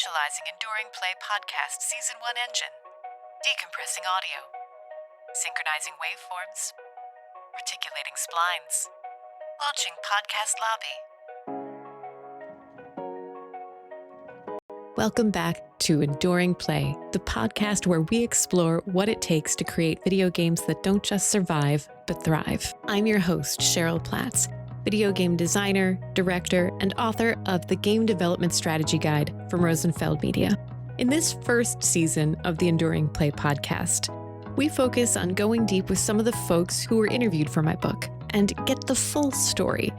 Initializing Enduring Play Podcast Season 1 engine. Decompressing audio. Synchronizing waveforms. Reticulating splines. Launching Podcast Lobby. Welcome back to Enduring Play, the podcast where we explore what it takes to create video games that don't just survive, but thrive. I'm your host, Cheryl Platz, video game designer, director, and author of the Game Development Strategy Guide from Rosenfeld Media. In this first season of the Enduring Play podcast, we focus on going deep with some of the folks who were interviewed for my book and get the full story.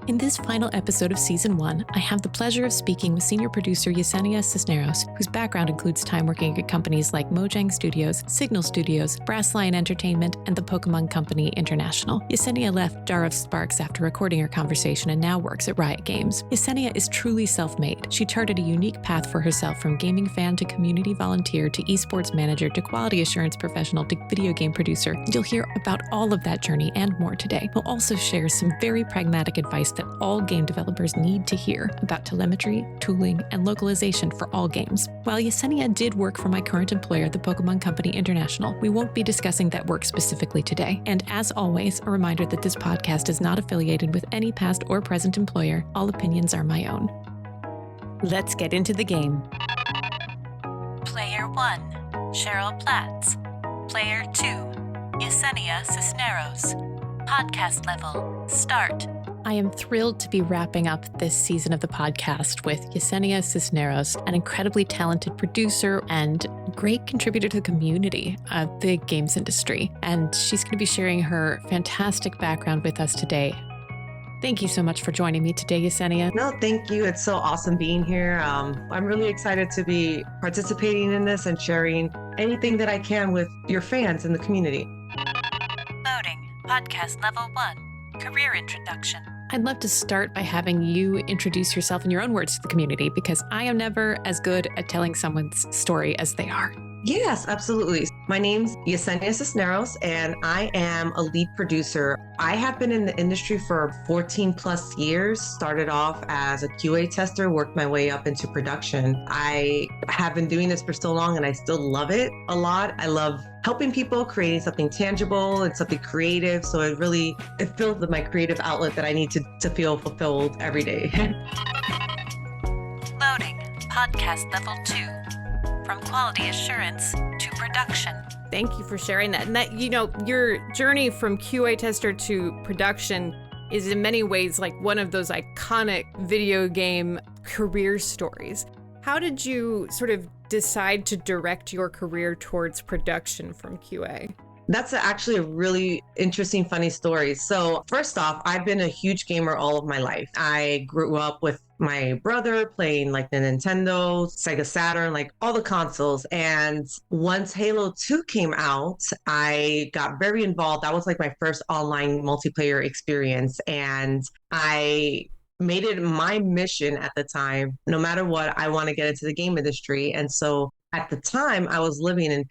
In this final episode of Season 1, I have the pleasure of speaking with senior producer Yesenia Cisneros, whose background includes time working at companies like Mojang Studios, Signal Studios, Brass Lion Entertainment, and the Pokemon Company International. Yesenia left Jar of Sparks after recording her conversation and now works at Riot Games. Yesenia is truly self-made. She charted a unique path for herself from gaming fan to community volunteer to esports manager to quality assurance professional to video game producer. And you'll hear about all of that journey and more today. We'll also share some very pragmatic advice that all game developers need to hear about telemetry, tooling, and localization for all games. While Yesenia did work for my current employer, the Pokemon Company International, we won't be discussing that work specifically today. And as always, a reminder that this podcast is not affiliated with any past or present employer. All opinions are my own. Let's get into the game. Player 1, Cheryl Platz. Player 2, Yesenia Cisneros. Podcast level, start. I am thrilled to be wrapping up this season of the podcast with Yesenia Cisneros, an incredibly talented producer and great contributor to the community of the games industry. And she's going to be sharing her fantastic background with us today. Thank you so much for joining me today, Yesenia. No, thank you. It's so awesome being here. I'm really excited to be participating in this and sharing anything that I can with your fans in the community. Loading. Podcast level 1. Career introduction. I'd love to start by having you introduce yourself in your own words to the community, because I am never as good at telling someone's story as they are. Yes, absolutely. My name's Yesenia Cisneros, and I am a lead producer. I have been in the industry for 14 plus years, started off as a QA tester, worked my way up into production. I have been doing this for so long and I still love it a lot. I love helping people, creating something tangible and something creative. So it fills my creative outlet that I need to feel fulfilled every day. Loading. Podcast level 2. From quality assurance to production. Thank you for sharing that. And that, your journey from QA tester to production is in many ways like one of those iconic video game career stories. How did you sort of decide to direct your career towards production from QA? That's actually a really interesting, funny story. So first off, I've been a huge gamer all of my life. I grew up with my brother playing like the Nintendo, Sega Saturn, like all the consoles. And once Halo 2 came out, I got very involved. That was like my first online multiplayer experience. And I made it my mission at the time, no matter what, I want to get into the game industry. And so at the time, I was living in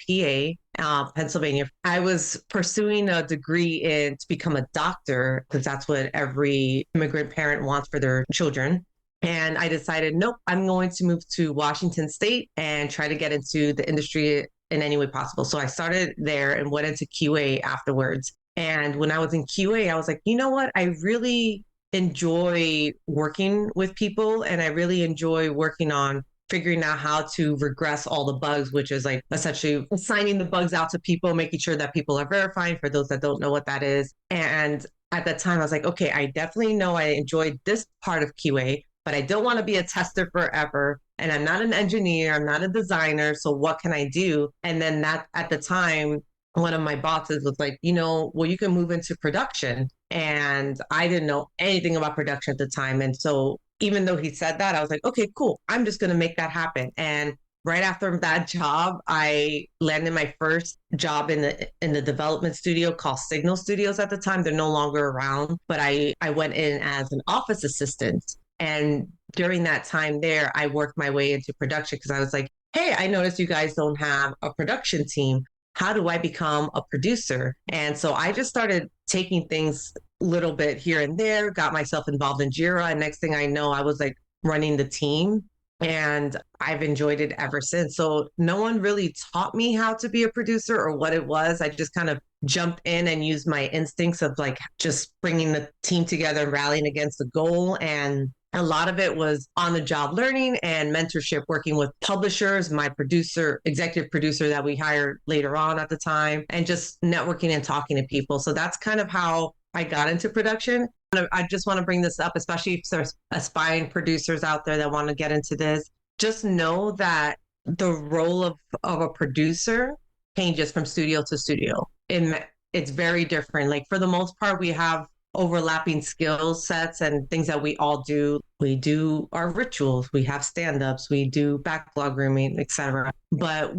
PA, Pennsylvania. I was pursuing a degree to become a doctor, because that's what every immigrant parent wants for their children. And I decided, nope, I'm going to move to Washington State and try to get into the industry in any way possible. So I started there and went into QA afterwards. And when I was in QA, I was like, you know what? I really enjoy working with people, and I really enjoy working on figuring out how to regress all the bugs, which is like essentially assigning the bugs out to people, making sure that people are verifying, for those that don't know what that is. And at that time, I was like, okay, I definitely know I enjoyed this part of QA, but I don't want to be a tester forever. And I'm not an engineer, I'm not a designer. So what can I do? And then that at the time, one of my bosses was like, well, you can move into production. And I didn't know anything about production at the time. And so even though he said that, I was like, okay, cool. I'm just going to make that happen. And right after that job, I landed my first job in the development studio called Signal Studios at the time. They're no longer around, but I went in as an office assistant. And during that time there, I worked my way into production, because I was like, hey, I noticed you guys don't have a production team. How do I become a producer? And so I just started taking things a little bit here and there, got myself involved in Jira. And next thing I know, I was like running the team. And I've enjoyed it ever since. So no one really taught me how to be a producer or what it was. I just kind of jumped in and used my instincts of like just bringing the team together and rallying against the goal. And a lot of it was on the job learning and mentorship, working with publishers, my producer, executive producer that we hired later on at the time, and just networking and talking to people. So that's kind of how I got into production. I just want to bring this up, especially if there's aspiring producers out there that want to get into this. Just know that the role of a producer changes from studio to studio. It's very different. Like for the most part, we have overlapping skill sets and things that we all do. We do our rituals, we have stand-ups, we do backlog grooming, etc. But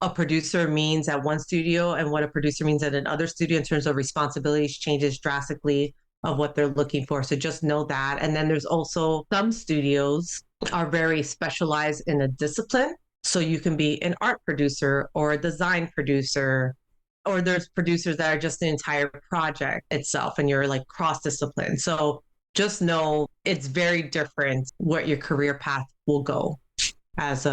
a producer means at one studio and what a producer means at another studio in terms of responsibilities changes drastically of what they're looking for. So just know that. And then there's also some studios are very specialized in a discipline. So you can be an art producer or a design producer, or there's producers that are just the entire project itself and you're like cross discipline. So just know it's very different what your career path will go as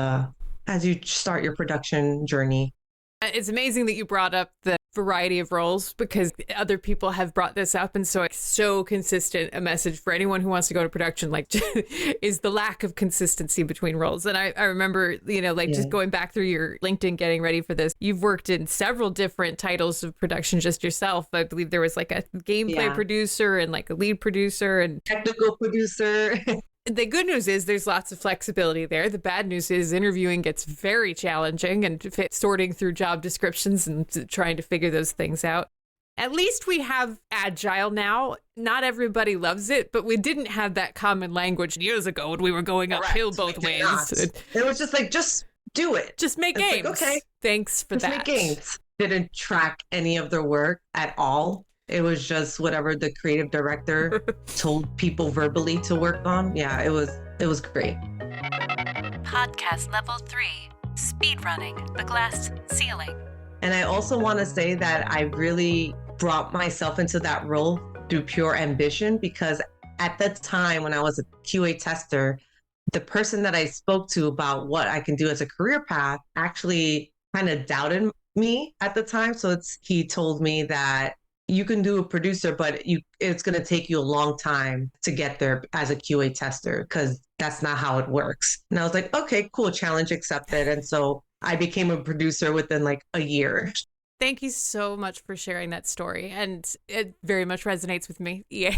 you start your production journey. It's amazing that you brought up the variety of roles because other people have brought this up. And so it's so consistent a message for anyone who wants to go to production, like is the lack of consistency between roles. And I remember, just going back through your LinkedIn, getting ready for this, you've worked in several different titles of production just yourself. I believe there was like a gameplay producer and like a lead producer and technical producer. The good news is there's lots of flexibility there. The bad news is interviewing gets very challenging and sorting through job descriptions and trying to figure those things out. At least we have agile now. Not everybody loves it, but we didn't have that common language years ago when we were going uphill both ways. It was just like, just do it. Just make games. Like, okay. Thanks for that. Make games. Didn't track any of their work at all. It was just whatever the creative director told people verbally to work on. Yeah, it was great. Podcast level 3, speedrunning the glass ceiling. And I also want to say that I really brought myself into that role through pure ambition, because at the time when I was a QA tester, the person that I spoke to about what I can do as a career path actually kind of doubted me at the time. So he told me that you can do a producer, but it's going to take you a long time to get there as a QA tester because that's not how it works. And I was like, okay, cool, challenge accepted. And so I became a producer within like a year. Thank you so much for sharing that story. And it very much resonates with me. Yeah.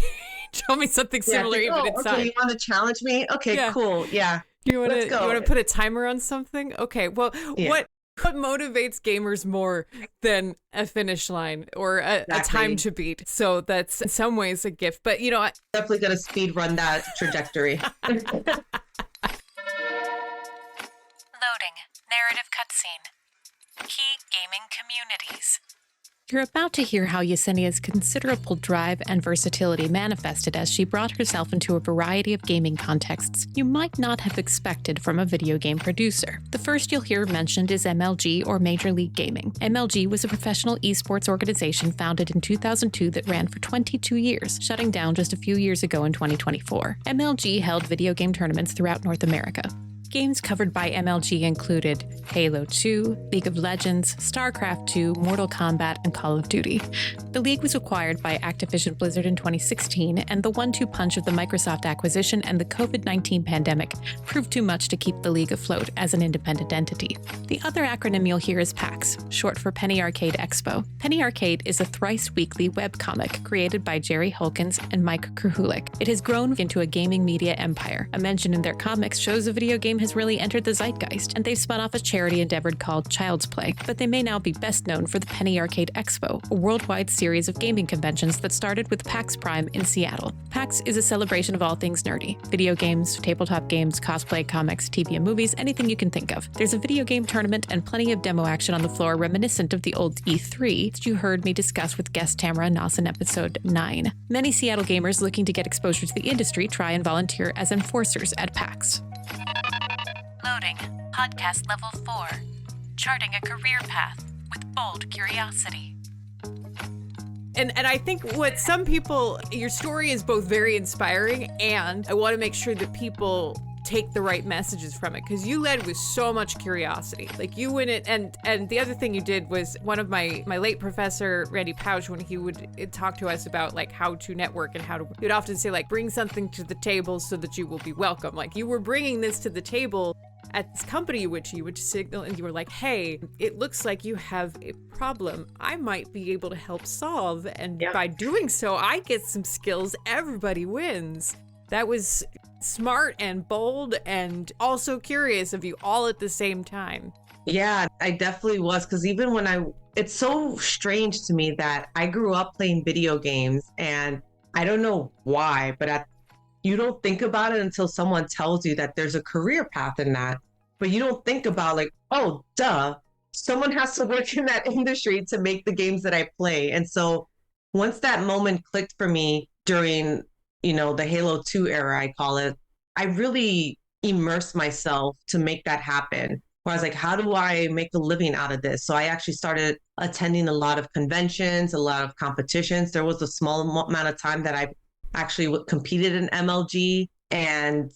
Show me something similar even inside. Okay, you want to challenge me? Okay, cool. Yeah. You want to put a timer on something? Okay. Well, what motivates gamers more than a finish line or a time to beat? So that's in some ways a gift. But, I definitely going to speed run that trajectory. Loading. Narrative cutscene. Key gaming communities. You're about to hear how Yesenia's considerable drive and versatility manifested as she brought herself into a variety of gaming contexts you might not have expected from a video game producer. The first you'll hear mentioned is MLG, or Major League Gaming. MLG was a professional esports organization founded in 2002 that ran for 22 years, shutting down just a few years ago in 2024. MLG held video game tournaments throughout North America. Games covered by MLG included Halo 2, League of Legends, StarCraft 2, Mortal Kombat, and Call of Duty. The league was acquired by Activision Blizzard in 2016, and the 1-2 punch of the Microsoft acquisition and the COVID-19 pandemic proved too much to keep the league afloat as an independent entity. The other acronym you'll hear is PAX, short for Penny Arcade Expo. Penny Arcade is a thrice-weekly webcomic created by Jerry Holkins and Mike Krahulik. It has grown into a gaming media empire. A mention in their comics shows a video game has really entered the zeitgeist, and they've spun off a charity endeavor called Child's Play, but they may now be best known for the Penny Arcade Expo, a worldwide series of gaming conventions that started with PAX Prime in Seattle. PAX is a celebration of all things nerdy: video games, tabletop games, cosplay, comics, TV and movies, anything you can think of. There's a video game tournament and plenty of demo action on the floor reminiscent of the old E3 that you heard me discuss with guest Tamara Noss in episode 9. Many Seattle gamers looking to get exposure to the industry try and volunteer as enforcers at PAX. Loading. Podcast level 4. Charting a career path with bold curiosity. And I think what some people, your story is both very inspiring, and I want to make sure that people take the right messages from it, because you led with so much curiosity. Like you went it, and the other thing you did was, one of my late professor Randy Pouch, when he would talk to us about like how to network and he would often say like, bring something to the table so that you will be welcome. Like you were bringing this to the table at this company, which you would signal, and you were like, hey, it looks like you have a problem I might be able to help solve, and by doing so I get some skills. Everybody wins. That was smart and bold and also curious of you, all at the same time. Yeah, I definitely was, because even when it's so strange to me that I grew up playing video games, and I don't know why, but you don't think about it until someone tells you that there's a career path in that. But you don't think about like, oh, duh, someone has to work in that industry to make the games that I play. And so once that moment clicked for me during, the Halo 2 era, I call it, I really immersed myself to make that happen. Where I was like, how do I make a living out of this? So I actually started attending a lot of conventions, a lot of competitions. There was a small amount of time that I actually competed in MLG, and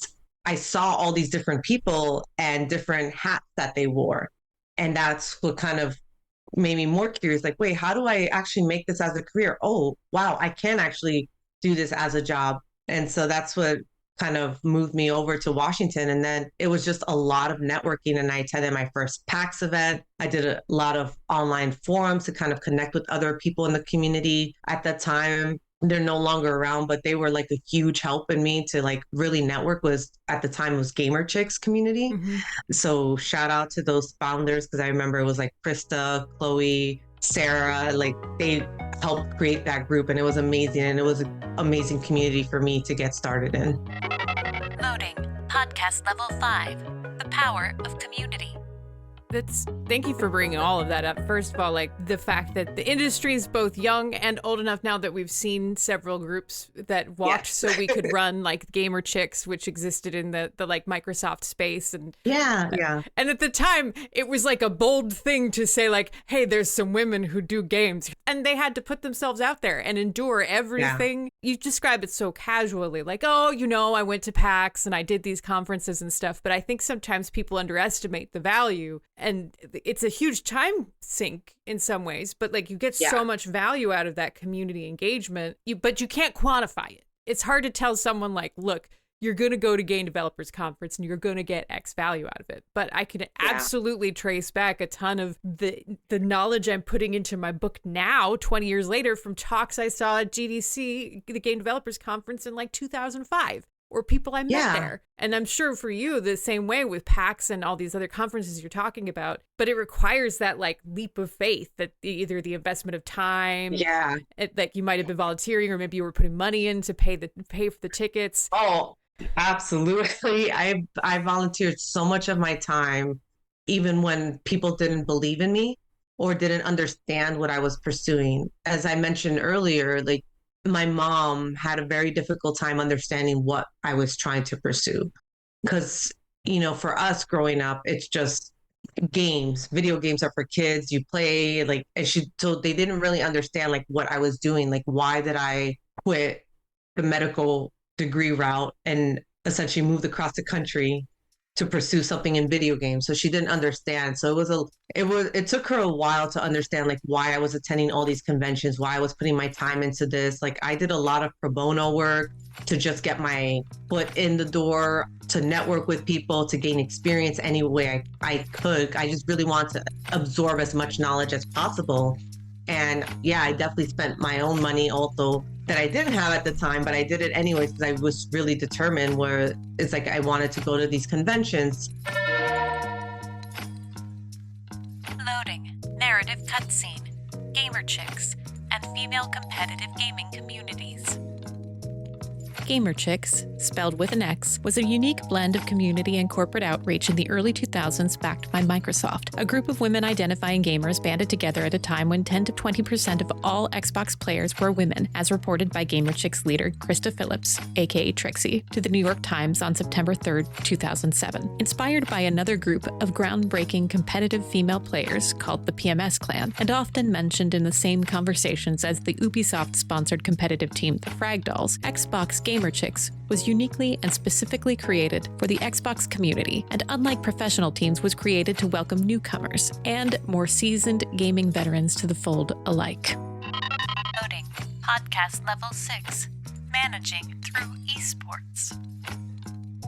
I saw all these different people and different hats that they wore. And that's what kind of made me more curious, like, wait, how do I actually make this as a career? Oh, wow, I can actually do this as a job. And so that's what kind of moved me over to Washington. And then it was just a lot of networking. And I attended my first PAX event. I did a lot of online forums to kind of connect with other people in the community. At that time, they're no longer around, but they were like a huge help in me to like really network. At the time was Gamer Chicks community. Mm-hmm. So shout out to those founders, because I remember it was like Krista, Chloe, Sarah, like they helped create that group, and it was amazing. And it was an amazing community for me to get started in. Loading podcast level 5, the power of community. Thank you for bringing all of that up. First of all, like the fact that the industry is both young and old enough now that we've seen several groups that walked so we could run like Gamer Chicks, which existed in the like Microsoft space. And and at the time it was like a bold thing to say like, hey, there's some women who do games, and they had to put themselves out there and endure everything. You describe it so casually, like, oh, I went to PAX and I did these conferences and stuff, but I think sometimes people underestimate the value. And it's a huge time sink in some ways, but like you get so much value out of that community engagement, but you can't quantify it. It's hard to tell someone like, look, you're going to go to Game Developers Conference and you're going to get X value out of it. But I can absolutely trace back a ton of the knowledge I'm putting into my book now, 20 years later, from talks I saw at GDC, the Game Developers Conference in like 2005. Or people I met there. And I'm sure for you, the same way with PAX and all these other conferences you're talking about, but it requires that like leap of faith, that either the investment of time, like you might have been volunteering, or maybe you were putting money in to pay for the tickets. Oh, absolutely. I volunteered so much of my time, even when people didn't believe in me or didn't understand what I was pursuing. As I mentioned earlier, like, my mom had a very difficult time understanding what I was trying to pursue. Because, for us growing up, it's just games. Video games are for kids. You play, like, so they didn't really understand, like, what I was doing. Like, why did I quit the medical degree route and essentially moved across the country to pursue something in video games? So she didn't understand. So it took her a while to understand like why I was attending all these conventions, why I was putting my time into this. Like I did a lot of pro bono work to just get my foot in the door, to network with people, to gain experience any way I could. I just really want to absorb as much knowledge as possible. And I definitely spent my own money also that I didn't have at the time, but I did it anyways because I was really determined, where it's like I wanted to go to these conventions. Loading narrative cutscene, Gamer Chicks, and female competitive gaming communities. Gamer Chicks, spelled with an X, was a unique blend of community and corporate outreach in the early 2000s backed by Microsoft. A group of women identifying gamers banded together at a time when 10 to 20% of all Xbox players were women, as reported by Gamer Chicks leader Krista Phillips, aka Trixie, to the New York Times on September 3, 2007. Inspired by another group of groundbreaking competitive female players called the PMS Clan, and often mentioned in the same conversations as the Ubisoft-sponsored competitive team, the Frag Dolls, Xbox Game Gamer Chicks was uniquely and specifically created for the Xbox community, and unlike professional teams, was created to welcome newcomers and more seasoned gaming veterans to the fold alike. Loading. Podcast level 6. Managing through esports.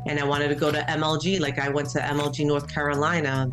And I wanted to go to MLG. Like, I went to MLG North Carolina,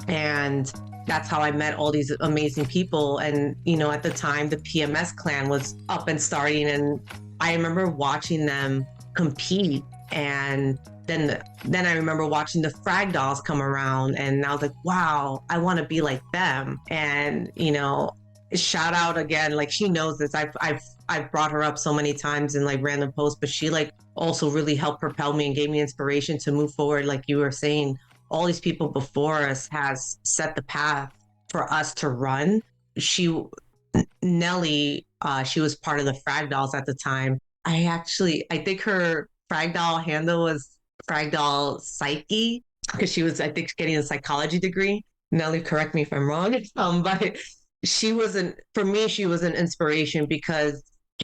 and that's how I met all these amazing people. And, you know, at the time, the PMS clan was up and starting, and I remember watching them compete. And then I remember watching the Frag Dolls come around, and I was like, wow, I want to be like them. And, you know, shout out again, like, she knows this. I've brought her up so many times in like random posts, but she like also really helped propel me and gave me inspiration to move forward. Like you were saying, all these people before us has set the path for us to run. Nelly, she was part of the Frag Dolls at the time. I think her Frag Doll handle was Frag Doll Psyche, because she was, I think, getting a psychology degree. Nelly, correct me if I'm wrong. But she was an inspiration because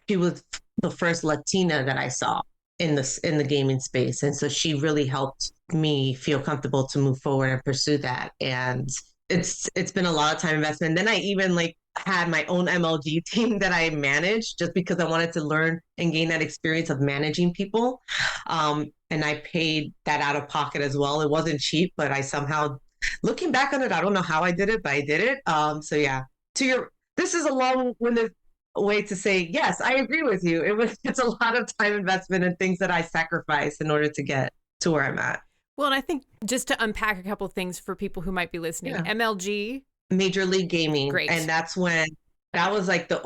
she was the first Latina that I saw in the gaming space. And so she really helped me feel comfortable to move forward and pursue that. And it's been a lot of time investment. And then I even like had my own MLG team that I managed just because I wanted to learn and gain that experience of managing people. And I paid that out of pocket as well. It wasn't cheap, but I somehow, looking back on it, I don't know how I did it, but I did it. So yeah, this is a long-winded way to say, yes, I agree with you. It's a lot of time investment and things that I sacrificed in order to get to where I'm at. Well, and I think just to unpack a couple of things for people who might be listening, MLG. Major League Gaming. Great. And that was like the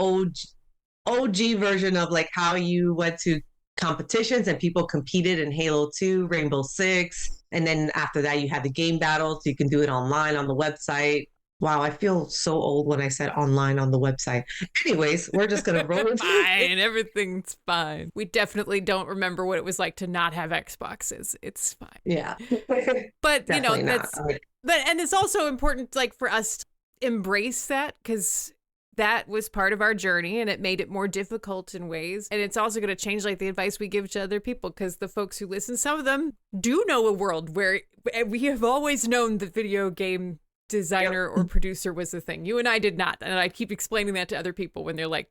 OG version of like how you went to competitions and people competed in Halo 2, Rainbow Six. And then after that, you had the game battles. So you can do it online on the website. Wow, I feel so old when I said online on the website. Anyways, we're just going to roll with Fine, everything's fine. We definitely don't remember what it was like to not have Xboxes. It's fine. Yeah. But, you know, Definitely and it's also important like for us to embrace that, because that was part of our journey and it made it more difficult in ways. And it's also going to change like the advice we give to other people, because the folks who listen, some of them do know a world where we have always known the video game designer or producer was the thing. You and I did not. And I keep explaining that to other people when they're like,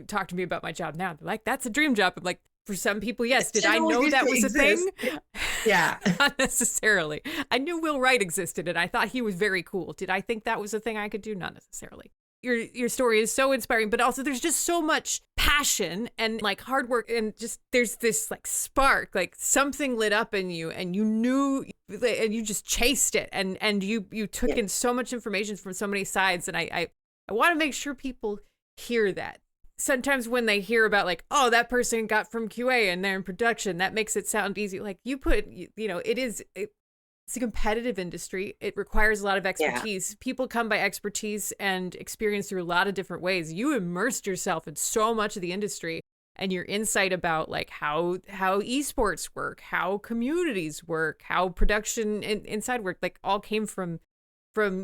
talk to me about my job now. They're like, that's a dream job. I'm like, for some people, yes. Did I know that was a thing? Yeah. Not necessarily. I knew Will Wright existed and I thought he was very cool. Did I think that was a thing I could do? Not necessarily. Your story is so inspiring, but also there's just so much passion and like hard work, and just there's this like spark, like something lit up in you and you knew and you just chased it, and you took in so much information from so many sides. And I want to make sure people hear that. Sometimes when they hear about like, oh, that person got from QA and they're in production, that makes it sound easy. Like you put, you know, it's a competitive industry. It requires a lot of expertise. Yeah. People come by expertise and experience through a lot of different ways. You immersed yourself in so much of the industry, and your insight about like how esports work, how communities work, how production inside work, like all came from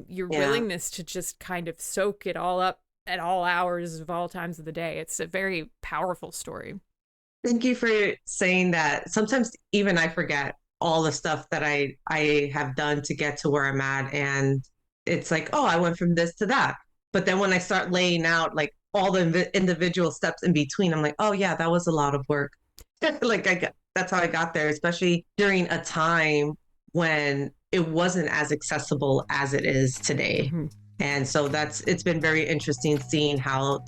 your willingness to just kind of soak it all up at all hours of all times of the day. It's a very powerful story. Thank you for saying that. Sometimes even I forget all the stuff that I have done to get to where I'm at. And it's like, oh, I went from this to that. But then when I start laying out like all the individual steps in between, I'm like, oh yeah, that was a lot of work. That's how I got there, especially during a time when it wasn't as accessible as it is today. Mm-hmm. And so it's been very interesting seeing how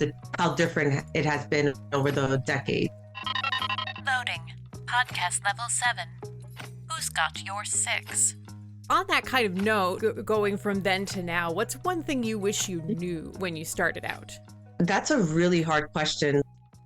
different it has been over the decade. Loading. Podcast level 7. Who's got your 6? On that kind of note, going from then to now, what's one thing you wish you knew when you started out? That's a really hard question.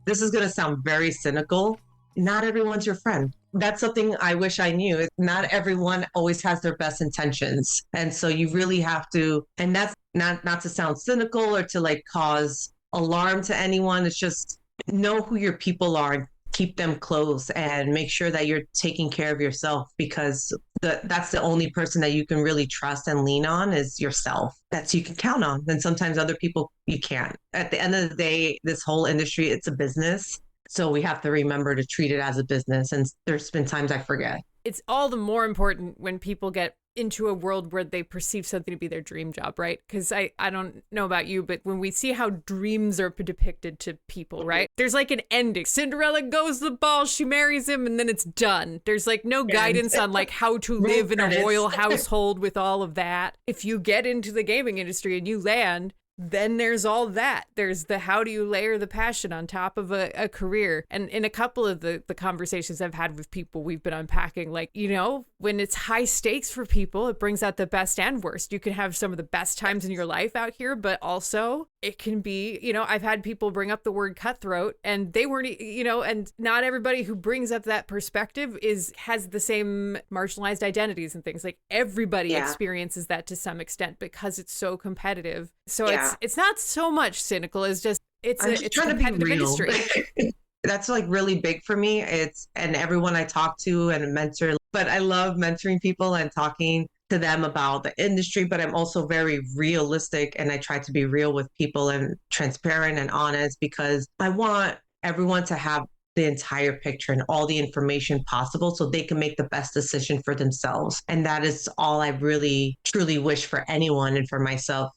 This is going to sound very cynical. Not everyone's your friend. That's something I wish I knew. Not everyone always has their best intentions. And so you really have to, and that's not to sound cynical or to like cause alarm to anyone. It's just know who your people are, keep them close, and make sure that you're taking care of yourself, because that's the only person that you can really trust and lean on is yourself. That's you can count on. And sometimes other people you can't. At the end of the day, this whole industry, it's a business. So we have to remember to treat it as a business. And there's been times I forget. It's all the more important when people get into a world where they perceive something to be their dream job, right? Because I don't know about you, but when we see how dreams are depicted to people, right? There's like an ending. Cinderella goes the ball, she marries him, and then it's done. There's like no guidance on like how to live in a royal household with all of that. If you get into the gaming industry and you land, then there's all that. There's the how do you layer the passion on top of a career. And in a couple of the conversations I've had with people, we've been unpacking, like, you know, when it's high stakes for people, it brings out the best and worst. You can have some of the best times in your life out here, but also it can be, you know, I've had people bring up the word cutthroat and they weren't, you know, and not everybody who brings up that perspective has the same marginalized identities and things. Like everybody experiences that to some extent because it's so competitive. So it's not so much cynical as just it's a competitive industry. That's like really big for me. And everyone I talk to and mentor, but I love mentoring people and talking to them about the industry, but I'm also very realistic and I try to be real with people and transparent and honest because I want everyone to have the entire picture and all the information possible so they can make the best decision for themselves. And that is all I really truly wish for anyone and for myself.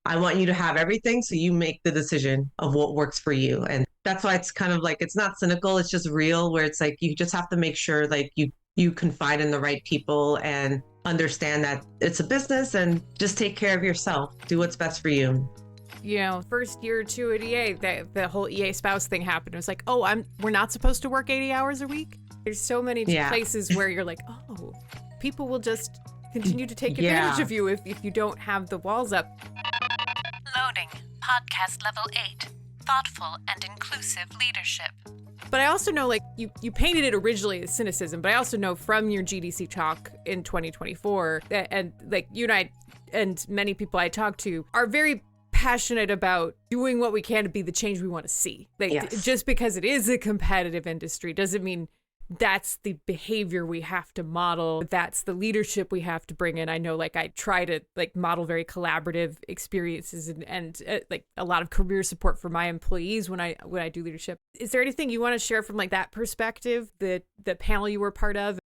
I want you to have everything so you make the decision of what works for you. And that's why it's kind of like, it's not cynical, it's just real, where it's like you just have to make sure like you confide in the right people and understand that it's a business and just take care of yourself. Do what's best for you. You know, first year or two at EA, the whole EA spouse thing happened. It was like, oh, we're not supposed to work 80 hours a week. There's so many places where you're like, oh, people will just continue to take advantage of you if you don't have the walls up. Loading. Podcast level 8. Thoughtful and inclusive leadership. But I also know, like, you painted it originally as cynicism, but I also know from your GDC talk in 2024 that, and like you and I and many people I talk to are very passionate about doing what we can to be the change we want to see. Like just because it is a competitive industry doesn't mean that's the behavior we have to model. That's the leadership we have to bring in. I know, like, I try to like model very collaborative experiences and like a lot of career support for my employees when I do leadership. Is there anything you want to share from like that perspective, the panel you were part of?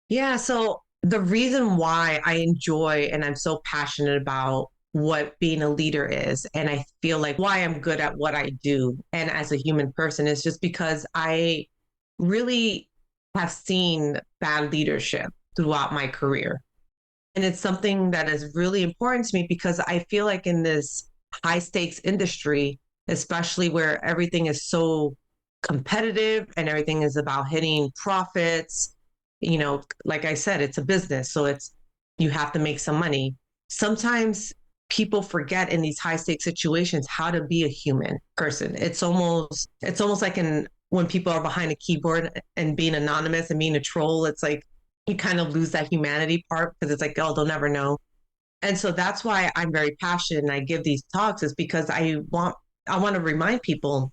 Yeah. So the reason why I enjoy and I'm so passionate about what being a leader is, and I feel like why I'm good at what I do and as a human person is just because I really have seen bad leadership throughout my career. And it's something that is really important to me because I feel like in this high stakes industry, especially where everything is so competitive and everything is about hitting profits, you know, like I said, it's a business. So you have to make some money. Sometimes people forget in these high stakes situations how to be a human person. It's almost like when people are behind a keyboard and being anonymous and being a troll, it's like you kind of lose that humanity part because it's like, oh, they'll never know. And so that's why I'm very passionate and I give these talks, is because I want to remind people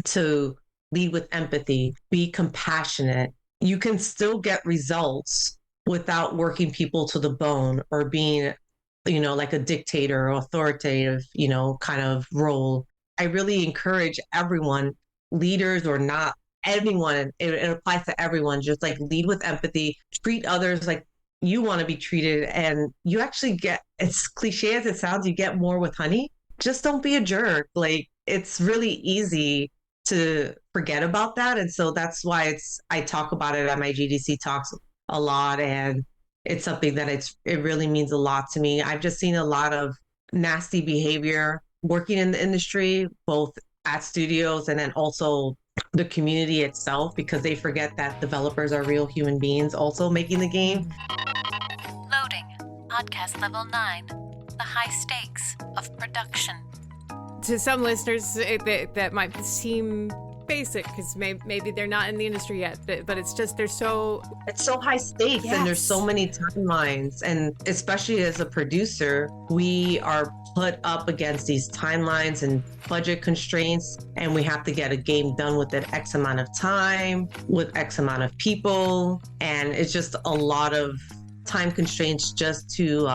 to lead with empathy, be compassionate. You can still get results without working people to the bone or being, you know, like a dictator or authoritative, you know, kind of role. I really encourage everyone, leaders or not, everyone, it applies to everyone, just like lead with empathy, treat others like you want to be treated. And you actually get, as cliche as it sounds, you get more with honey. Just don't be a jerk. Like, it's really easy to forget about that. And so that's why I talk about it at my GDC talks a lot. And it's something that it really means a lot to me. I've just seen a lot of nasty behavior working in the industry, both at studios and then also the community itself, because they forget that developers are real human beings also making the game. Loading. Podcast level 9. The high stakes of production. To some listeners, that might seem basic because maybe they're not in the industry yet, but it's just it's so high stakes. And there's so many timelines, and especially as a producer, we are put up against these timelines and budget constraints, and we have to get a game done within X amount of time with X amount of people, and it's just a lot of time constraints just to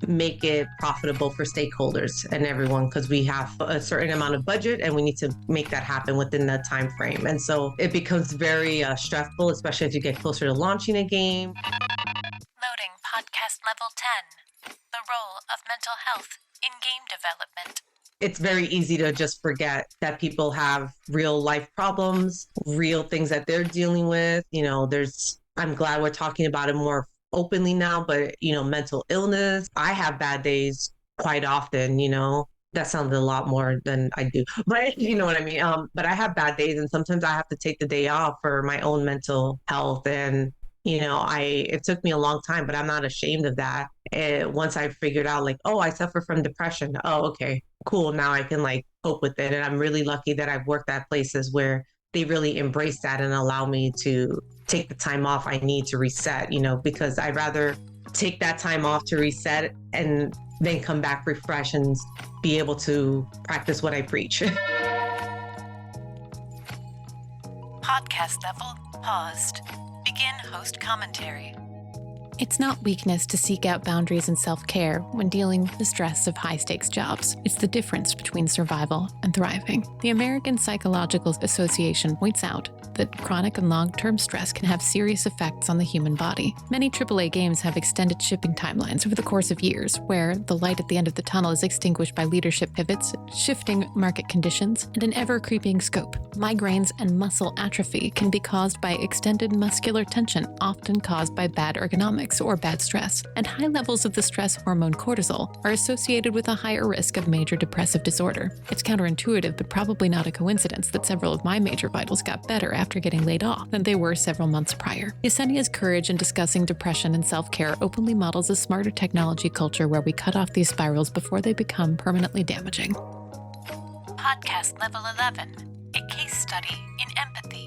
make it profitable for stakeholders and everyone, because we have a certain amount of budget and we need to make that happen within that time frame. And so it becomes very stressful, especially as you get closer to launching a game. Loading podcast level 10. The role of mental health in game development. It's very easy to just forget that people have real life problems, real things that they're dealing with. I'm glad we're talking about it more openly now, but mental illness. I have bad days quite often, that sounds a lot more than I do, but you know what I mean? But I have bad days, and sometimes I have to take the day off for my own mental health. And it took me a long time, but I'm not ashamed of that. And once I figured out I suffer from depression. Oh, okay, cool. Now I can cope with it. And I'm really lucky that I've worked at places where they really embrace that and allow me to take the time off I need to reset, because I'd rather take that time off to reset and then come back refreshed and be able to practice what I preach. Podcast level paused. Begin host commentary. It's not weakness to seek out boundaries and self-care when dealing with the stress of high-stakes jobs. It's the difference between survival and thriving. The American Psychological Association points out that chronic and long-term stress can have serious effects on the human body. Many AAA games have extended shipping timelines over the course of years, where the light at the end of the tunnel is extinguished by leadership pivots, shifting market conditions, and an ever-creeping scope. Migraines and muscle atrophy can be caused by extended muscular tension, often caused by bad ergonomics or bad stress, and high levels of the stress hormone cortisol are associated with a higher risk of major depressive disorder. It's counterintuitive, but probably not a coincidence that several of my major vitals got better after getting laid off than they were several months prior. Yesenia's courage in discussing depression and self-care openly models a smarter technology culture where we cut off these spirals before they become permanently damaging. Podcast level 11. A case study in empathy.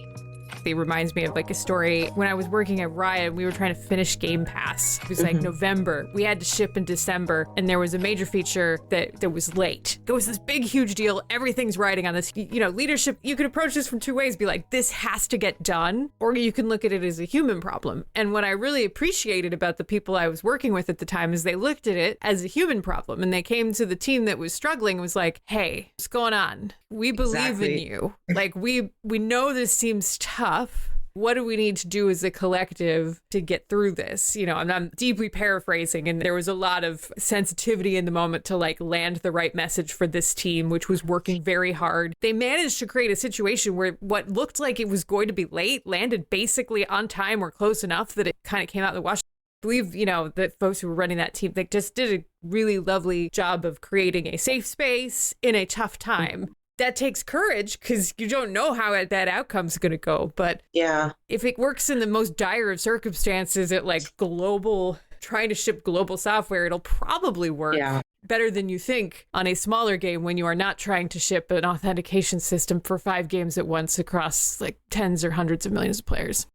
It reminds me of a story when I was working at Riot. We were trying to finish Game Pass. It was November. We had to ship in December, and there was a major feature that was late. It was this big, huge deal. Everything's riding on this. Leadership, you could approach this from two ways. Be like, this has to get done, or you can look at it as a human problem. And what I really appreciated about the people I was working with at the time is they looked at it as a human problem, and they came to the team that was struggling and was like, hey, what's going on? We believe in you. We know this seems tough. What do we need to do as a collective to get through this? And I'm deeply paraphrasing, and there was a lot of sensitivity in the moment to land the right message for this team, which was working very hard. They managed to create a situation where what looked like it was going to be late landed basically on time or close enough that it kind of came out of the wash. I believe, the folks who were running that team, they just did a really lovely job of creating a safe space in a tough time. That takes courage because you don't know how that outcome's going to go. But yeah, if it works in the most dire of circumstances at trying to ship global software, it'll probably work better than you think on a smaller game when you are not trying to ship an authentication system for 5 games at once across tens or hundreds of millions of players.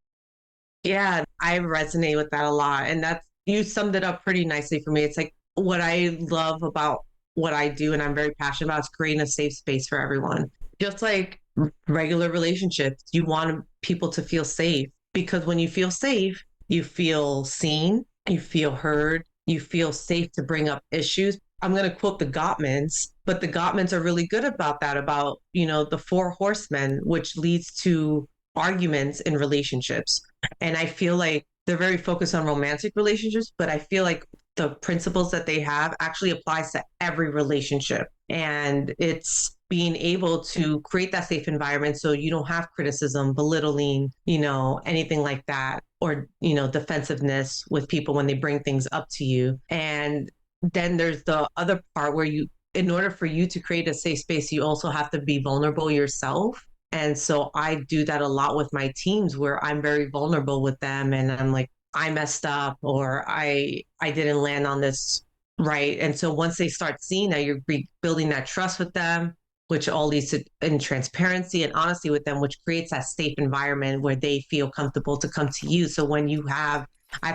Yeah, I resonate with that a lot. And you summed it up pretty nicely for me. It's what I love about what I do and I'm very passionate about is creating a safe space for everyone. Just like regular relationships, you want people to feel safe, because when you feel safe, you feel seen, you feel heard, you feel safe to bring up issues. I'm going to quote the Gottmans, but the Gottmans are really good about that, about, the 4 horsemen, which leads to arguments in relationships. And I feel like they're very focused on romantic relationships, but I feel like the principles that they have actually applies to every relationship. And it's being able to create that safe environment so you don't have criticism, belittling, anything like that, or, defensiveness with people when they bring things up to you. And then there's the other part where in order for you to create a safe space, you also have to be vulnerable yourself. And so I do that a lot with my teams where I'm very vulnerable with them. And I'm like, I messed up, or I didn't land on this right. And so once they start seeing that, you're building that trust with them, which all leads to in transparency and honesty with them, which creates that safe environment where they feel comfortable to come to you. So when I've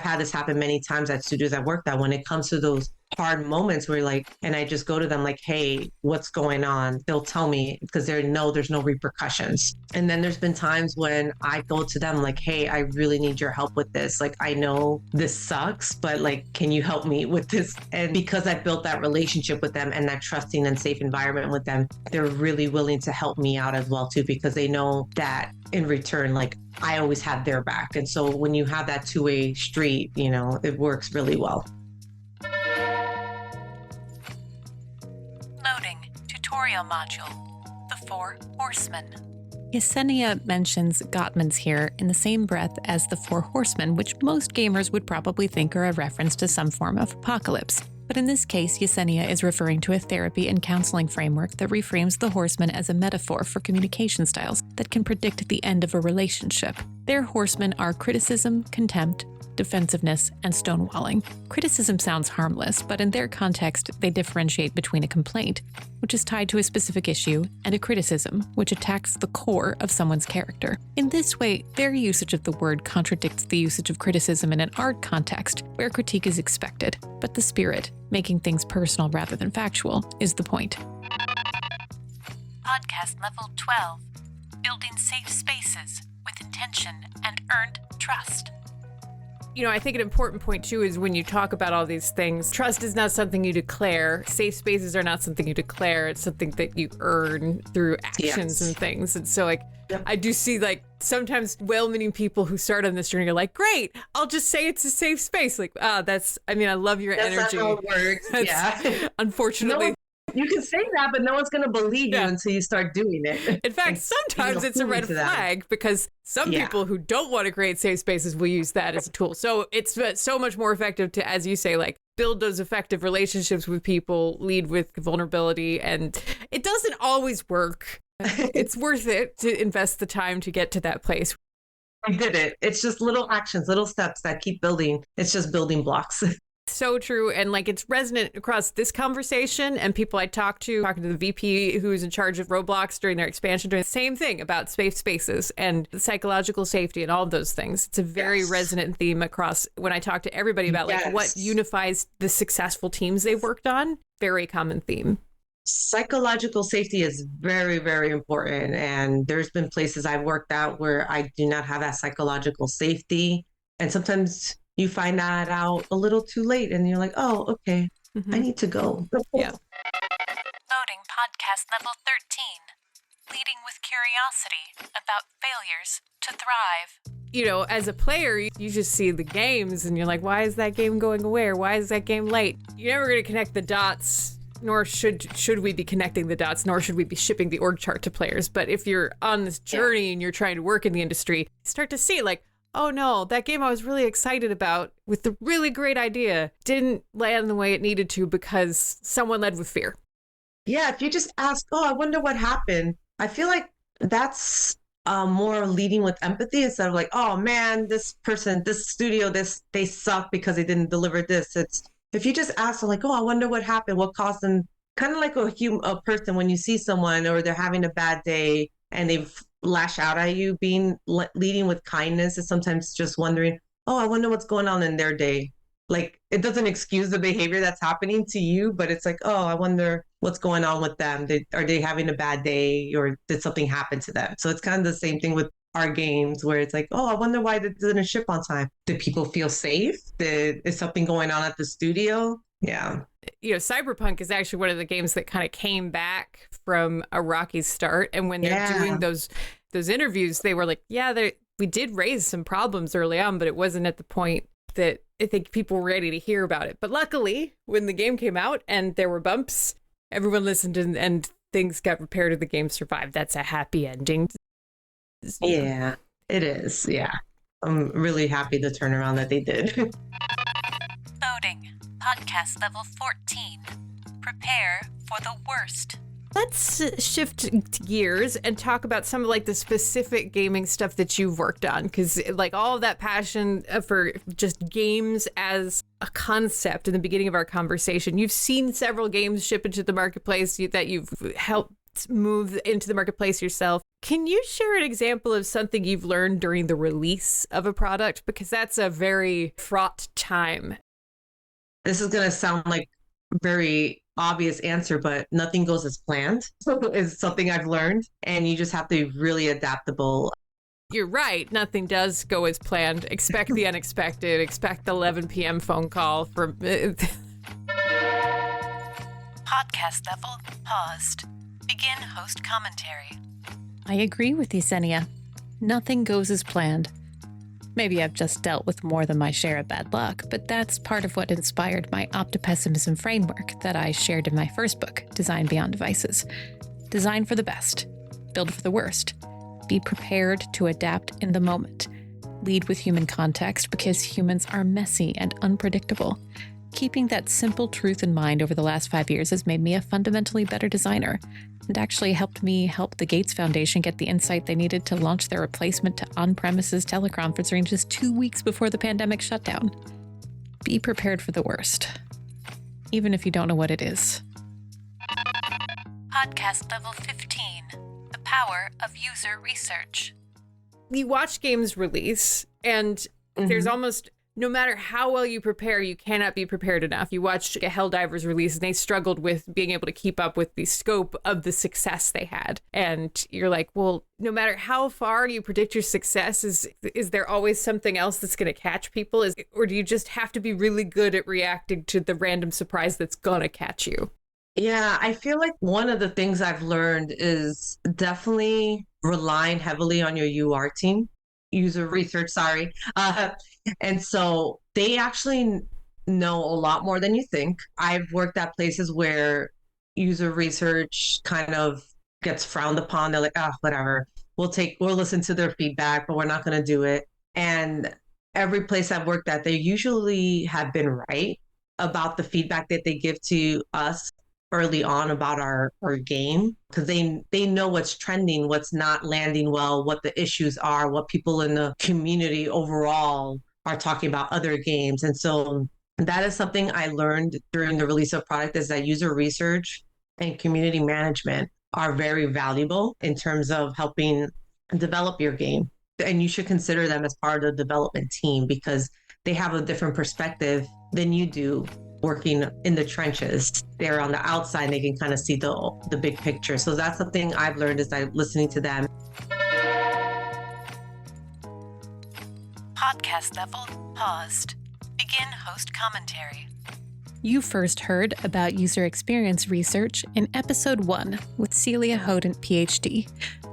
had this happen many times at studios I worked at, when it comes to those hard moments where like, and I just go to them like, hey, what's going on? They'll tell me because they know there's no repercussions. And then there's been times when I go to them like, hey, I really need your help with this. Like, I know this sucks, but like, can you help me with this? And because I built that relationship with them and that trusting and safe environment with them, they're really willing to help me out as well too, because they know that in return, like I always have their back. And so when you have that two-way street, you know, it works really well. Loading tutorial module, the 4 Horsemen. Yesenia mentions Gottmans here in the same breath as the Four Horsemen, which most gamers would probably think are a reference to some form of apocalypse. But in this case, Yesenia is referring to a therapy and counseling framework that reframes the horsemen as a metaphor for communication styles that can predict the end of a relationship. Their horsemen are criticism, contempt, defensiveness, and stonewalling. Criticism sounds harmless, but in their context, they differentiate between a complaint, which is tied to a specific issue, and a criticism, which attacks the core of someone's character. In this way, their usage of the word contradicts the usage of criticism in an art context, where critique is expected, but the spirit, making things personal rather than factual, is the point. Podcast level 12, building safe spaces with intention and earned trust. You know, I think an important point too is when you talk about all these things, trust is not something you declare. Safe spaces are not something you declare. It's something that you earn through actions and things. And so like, I do see like sometimes well-meaning people who start on this journey are like, great, I'll just say it's a safe space. Like, I love your energy. That's not how it works. Unfortunately. You can say that, but no one's going to believe you until you start doing it. In fact, sometimes it's a red flag because some people who don't want to create safe spaces will use that as a tool. So it's so much more effective to, as you say, like build those effective relationships with people, lead with vulnerability. And it doesn't always work. It's worth it to invest the time to get to that place. We did it. It's just little actions, little steps that keep building. It's just building blocks. So true. And like it's resonant across this conversation and people I talked to, talking to the VP who's in charge of Roblox during their expansion, doing the same thing about safe spaces and psychological safety and all of those things. It's a very resonant theme across when I talk to everybody about like what unifies the successful teams they've worked on. Very common theme. Psychological safety is very, very important. And there's been places I've worked out where I do not have that psychological safety. And sometimes you find that out a little too late and you're like, oh, okay, I need to go. Yeah. Loading podcast level 13, leading with curiosity about failures to thrive. You know, as a player, you just see the games and you're like, why is that game going away? Or why is that game late? You're never going to connect the dots, nor should we be connecting the dots, nor should we be shipping the org chart to players. But if you're on this journey and you're trying to work in the industry, you start to see like, oh no, that game I was really excited about with the really great idea didn't land the way it needed to because someone led with fear. Yeah, if you just ask, oh, I wonder what happened. I feel like that's more leading with empathy instead of like, oh man, this person, this studio, they suck because they didn't deliver this. It's if you just ask them like, oh, I wonder what happened, what caused them, kind of like a person when you see someone or they're having a bad day and they've lash out at you, leading with kindness is sometimes just wondering, oh, I wonder what's going on in their day. Like it doesn't excuse the behavior that's happening to you, but it's like, oh, I wonder what's going on with them. Are they having a bad day or did something happen to them? So it's kind of the same thing with our games where it's like, oh, I wonder why it didn't ship on time. Did people feel safe? Is something going on at the studio? Yeah. You know, Cyberpunk is actually one of the games that kind of came back from a rocky start. And when they're doing those interviews, they were like, yeah, we did raise some problems early on, but it wasn't at the point that I think people were ready to hear about it. But luckily, when the game came out and there were bumps, everyone listened and things got repaired and the game survived. That's a happy ending. Yeah, it is. Yeah. I'm really happy the turnaround that they did. Loading. Podcast level 14. Prepare for the worst. Let's shift gears and talk about some of like the specific gaming stuff that you've worked on, because like all of that passion for just games as a concept in the beginning of our conversation, you've seen several games ship into the marketplace that you've helped move into the marketplace yourself. Can you share an example of something you've learned during the release of a product? Because that's a very fraught time. This is going to sound like very obvious answer, but nothing goes as planned is something I've learned. And you just have to be really adaptable. You're right. Nothing does go as planned. Expect the unexpected. Expect the 11 p.m. phone call from... Podcast level paused. Begin host commentary. I agree with you, Senia. Nothing goes as planned. Maybe I've just dealt with more than my share of bad luck, but that's part of what inspired my optopessimism framework that I shared in my first book, Design Beyond Devices. Design for the best. Build for the worst. Be prepared to adapt in the moment. Lead with human context because humans are messy and unpredictable. Keeping that simple truth in mind over the last 5 years has made me a fundamentally better designer and actually helped me help the Gates Foundation get the insight they needed to launch their replacement to on-premises teleconferencing just 2 weeks before the pandemic shutdown. Be prepared for the worst, even if you don't know what it is. Podcast level 15. The power of user research. You watch games release, and there's almost... No matter how well you prepare, you cannot be prepared enough. You watched a Helldivers release, and they struggled with being able to keep up with the scope of the success they had. And you're like, well, no matter how far you predict your success, is there always something else that's going to catch people? Or do you just have to be really good at reacting to the random surprise that's going to catch you? Yeah, I feel like one of the things I've learned is definitely relying heavily on your UR team, user research, sorry. And so they actually know a lot more than you think. I've worked at places where user research kind of gets frowned upon. They're like, oh, whatever. We'll listen to their feedback, but we're not going to do it. And every place I've worked at, they usually have been right about the feedback that they give to us early on about our game, because they know what's trending, what's not landing well, what the issues are, what people in the community overall are talking about other games. And so that is something I learned during the release of product, is that user research and community management are very valuable in terms of helping develop your game. And you should consider them as part of the development team because they have a different perspective than you do working in the trenches. They're on the outside, they can kind of see the big picture. So that's something I've learned is by listening to them. Podcast level paused. Begin host commentary. You first heard about user experience research in episode 1 with Celia Hodent, PhD,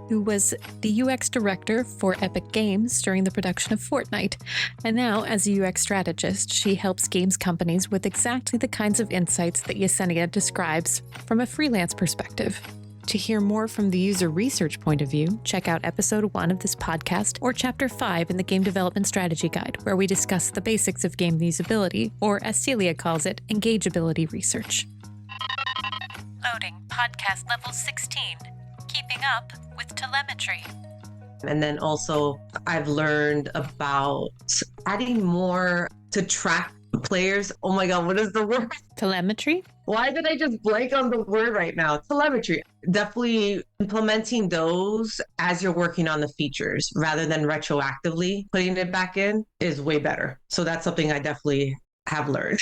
who was the UX director for Epic Games during the production of Fortnite. And now, as a UX strategist, she helps games companies with exactly the kinds of insights that Yesenia describes from a freelance perspective. To hear more from the user research point of view, check out episode 1 of this podcast or chapter 5 in the Game Development Strategy Guide, where we discuss the basics of game usability, or as Celia calls it, engageability research. Loading podcast level 16. Keeping up with telemetry. And then also I've learned about adding more to track players. Oh my God, what is the word? Telemetry? Why did I just blank on the word right now? Telemetry. Definitely implementing those as you're working on the features rather than retroactively putting it back in is way better. So that's something I definitely have learned.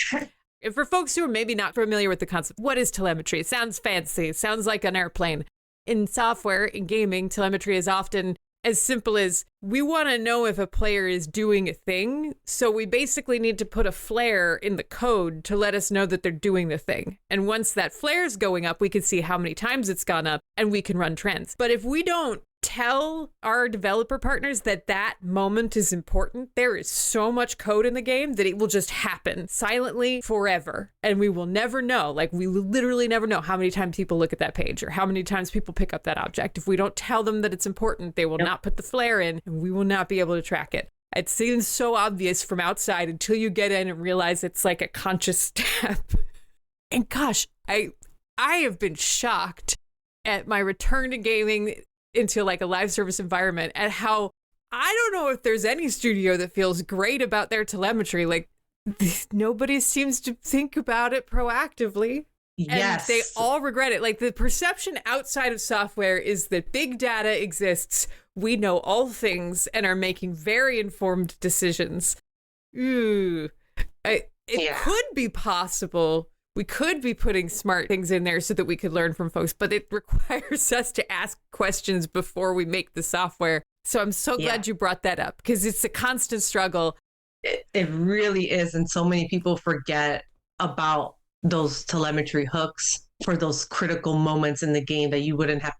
And for folks who are maybe not familiar with the concept, what is telemetry? It sounds fancy. It sounds like an airplane. In software, in gaming, telemetry is often as simple as we want to know if a player is doing a thing. So we basically need to put a flare in the code to let us know that they're doing the thing. And once that flare is going up, we can see how many times it's gone up and we can run trends. But if we don't tell our developer partners that that moment is important, there is so much code in the game that it will just happen silently forever. And we will never know, like we will literally never know how many times people look at that page or how many times people pick up that object. If we don't tell them that it's important, they will not put the flare in and we will not be able to track it. It seems so obvious from outside until you get in and realize it's like a conscious step. And gosh, I have been shocked at my return to gaming into like a live service environment and how I don't know if there's any studio that feels great about their telemetry. Like nobody seems to think about it proactively. Yes. And they all regret it. Like the perception outside of software is that big data exists. We know all things and are making very informed decisions. It could be possible we could be putting smart things in there so that we could learn from folks, but it requires us to ask questions before we make the software. So I'm so glad you brought that up, because it's a constant struggle. It really is. And so many people forget about those telemetry hooks for those critical moments in the game that you wouldn't have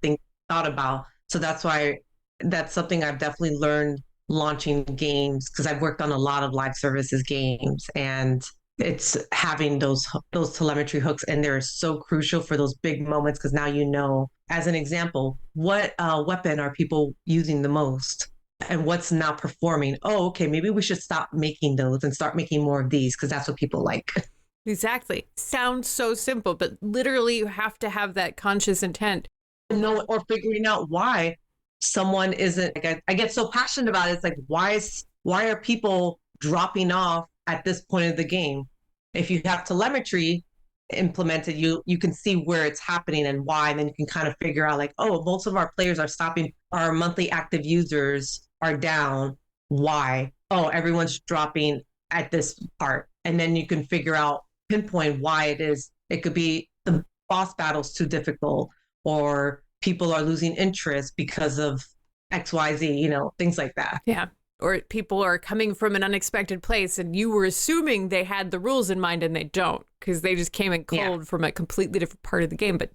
thought about. So that's why that's something I've definitely learned launching games, because I've worked on a lot of live services games, and it's having those telemetry hooks in there is so crucial for those big moments, because now you know, as an example, what weapon are people using the most and what's not performing. Oh, okay, maybe we should stop making those and start making more of these because that's what people like. Exactly. Sounds so simple, but literally you have to have that conscious intent. No, or figuring out why someone isn't. Like, I get so passionate about it. It's like, why are people dropping off at this point of the game? If you have telemetry implemented, you can see where it's happening and why, and then you can kind of figure out like, oh, most of our players are stopping. Our monthly active users are down. Why? Oh, everyone's dropping at this part, and then you can figure out, pinpoint why it is. It could be the boss battle's too difficult, or people are losing interest because of XYZ, things like that. Yeah. Or people are coming from an unexpected place and you were assuming they had the rules in mind and they don't, because they just came in cold from a completely different part of the game. But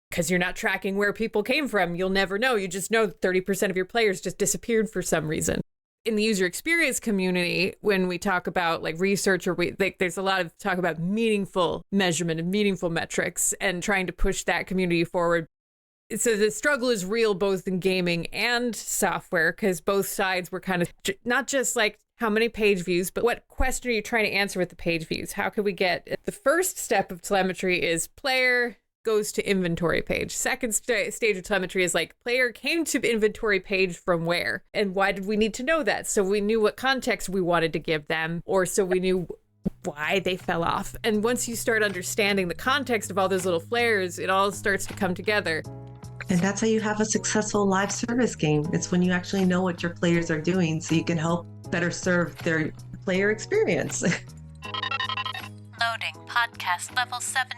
because you're not tracking where people came from, you'll never know. You just know 30% of your players just disappeared for some reason. In the user experience community, when we talk about like research, or there's a lot of talk about meaningful measurement and meaningful metrics and trying to push that community forward. So the struggle is real both in gaming and software, because both sides were kind of not just like how many page views, but what question are you trying to answer with the page views? How can we get the first step of telemetry is player goes to inventory page. Second stage of telemetry is like player came to inventory page from where, and why did we need to know that? So we knew what context we wanted to give them, or so we knew why they fell off. And once you start understanding the context of all those little flares, it all starts to come together. And that's how you have a successful live service game. It's when you actually know what your players are doing, so you can help better serve their player experience. Loading podcast level 17.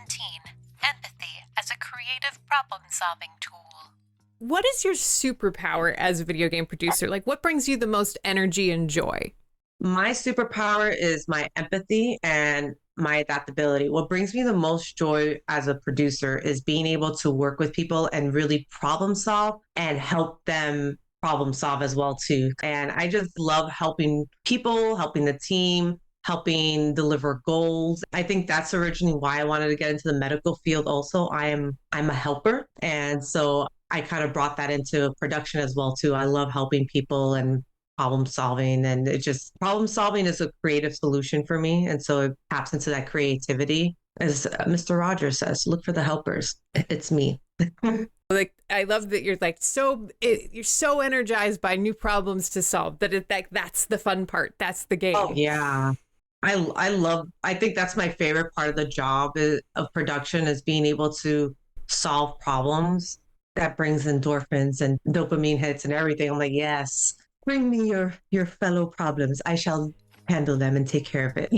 Empathy as a creative problem-solving tool. What is your superpower as a video game producer? Like, what brings you the most energy and joy? My superpower is my empathy and my adaptability. What brings me the most joy as a producer is being able to work with people and really problem solve and help them problem solve as well too. And I just love helping people, helping the team, helping deliver goals. I think that's originally why I wanted to get into the medical field also. I'm a helper. And so I kind of brought that into production as well too. I love helping people and problem solving, and problem solving is a creative solution for me. And so it taps into that creativity. As Mr. Rogers says, look for the helpers. It's me. Like, I love that you're like you're so energized by new problems to solve that that's the fun part. That's the game. Oh yeah. I think that's my favorite part of the job of production, is being able to solve problems. That brings endorphins and dopamine hits and everything. I'm like, yes, bring me your fellow problems. I shall handle them and take care of it.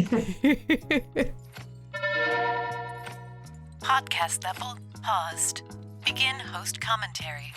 Podcast level paused. Begin host commentary.